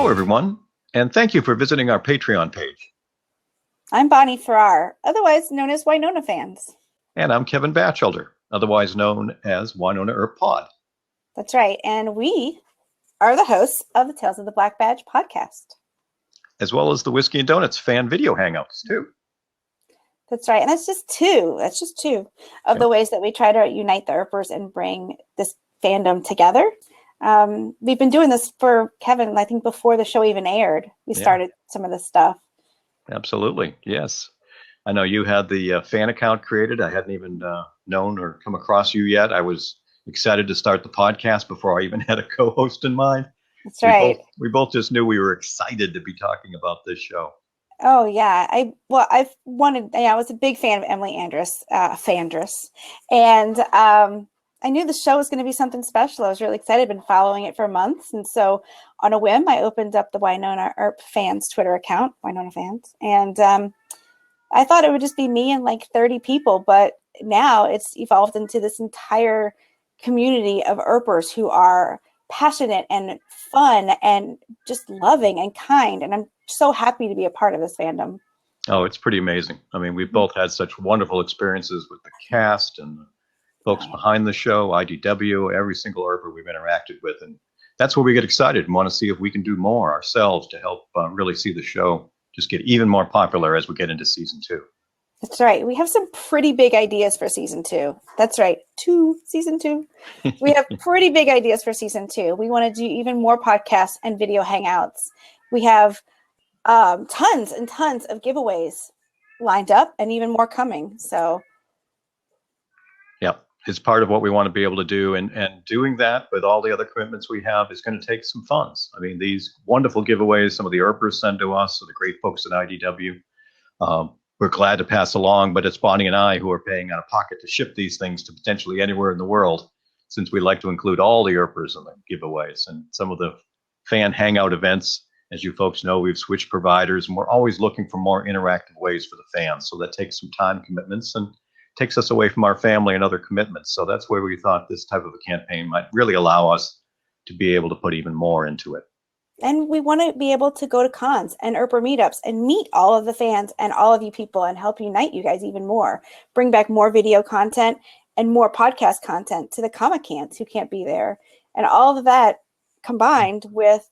Hello, everyone, and thank you for visiting our Patreon page. I'm Bonnie Farrar, otherwise known as Wynonna Fans. And I'm Kevin Batchelder, otherwise known as Wynonna Earp Pod. That's right, and we are the hosts of the Tales of the Black Badge podcast. As well as the Whiskey and Donuts fan video hangouts, too. That's right, and that's just two of the ways that we try to unite the Earpers and bring this fandom together. We've been doing this for Kevin, I think before the show even aired. We started some of this stuff. Absolutely, yes. I know you had the fan account created. I hadn't even known or come across you yet. I was excited to start the podcast before I even had a co-host in mind. That's right. We both just knew we were excited to be talking about this show. Oh yeah, I was a big fan of Emily Andras, Fandras, and I knew the show was going to be something special. I was really excited. I've been following it for months, and so on a whim, I opened up the Wynonna Earp Fans Twitter account, Wynonna Fans, and I thought it would just be me and like 30 people, but now it's evolved into this entire community of Earpers who are passionate and fun and just loving and kind, and I'm so happy to be a part of this fandom. Oh, it's pretty amazing. I mean, we've both had such wonderful experiences with the cast and the folks behind the show, IDW, every single Earper we've interacted with. And that's where we get excited and want to see if we can do more ourselves to help really see the show just get even more popular as we get into season 2. That's right. We have some pretty big ideas for season 2. That's right. Season 2. We have pretty big ideas for season 2. We want to do even more podcasts and video hangouts. We have tons and tons of giveaways lined up and even more coming. So, yeah, it's part of what we want to be able to do. And doing that with all the other commitments we have is going to take some funds. I mean, these wonderful giveaways, some of the Earpers send to us, so the great folks at IDW, we're glad to pass along, but it's Bonnie and I who are paying out of pocket to ship these things to potentially anywhere in the world, since we like to include all the Earpers in the giveaways. And some of the fan hangout events, as you folks know, we've switched providers, and we're always looking for more interactive ways for the fans. So that takes some time commitments and takes us away from our family and other commitments. So that's where we thought this type of a campaign might really allow us to be able to put even more into it. And we want to be able to go to cons and Earper meetups and meet all of the fans and all of you people and help unite you guys even more. Bring back more video content and more podcast content to the Comic-Cans who can't be there. And all of that combined with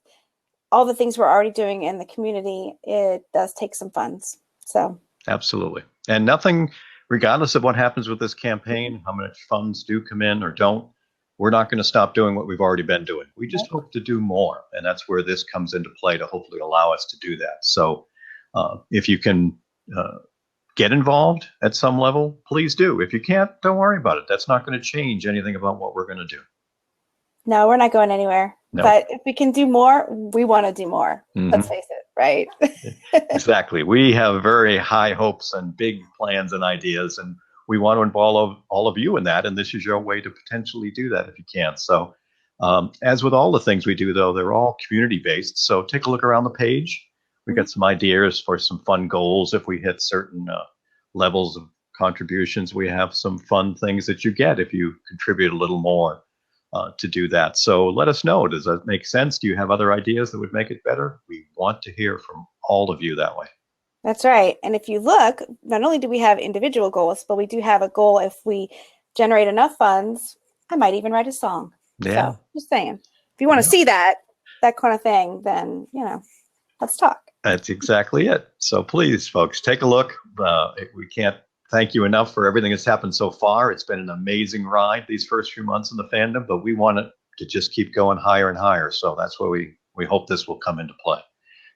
all the things we're already doing in the community, it does take some funds. So absolutely. And nothing, regardless of what happens with this campaign, how much funds do come in or don't, we're not going to stop doing what we've already been doing. We just hope to do more. And that's where this comes into play to hopefully allow us to do that. So if you can get involved at some level, please do. If you can't, don't worry about it. That's not going to change anything about what we're going to do. No, we're not going anywhere. No. But if we can do more, we want to do more. Mm-hmm. Let's face it, right? Exactly. We have very high hopes and big plans and ideas, and we want to involve all of you in that, and this is your way to potentially do that if you can. So as with all the things we do, though, they're all community-based. So take a look around the page. We got some ideas for some fun goals. If we hit certain levels of contributions, we have some fun things that you get if you contribute a little more to do that. So let us know. Does that make sense? Do you have other ideas that would make it better? We want to hear from all of you that way. That's right. And if you look, not only do we have individual goals, but we do have a goal. If we generate enough funds, I might even write a song. Yeah. So just saying, if you want to see that kind of thing, then, let's talk. That's exactly it. So please, folks, take a look. We can't thank you enough for everything that's happened so far. It's been an amazing ride these first few months in the fandom, but we want it to just keep going higher and higher. So that's where we hope this will come into play.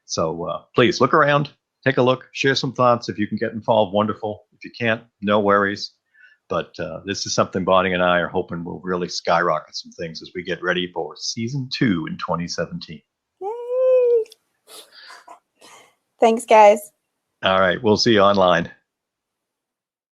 So please look around. Take a look, share some thoughts. If you can get involved, wonderful. If you can't, no worries. But this is something Bonnie and I are hoping will really skyrocket some things as we get ready for season 2 in 2017. Yay! Thanks, guys. All right, we'll see you online.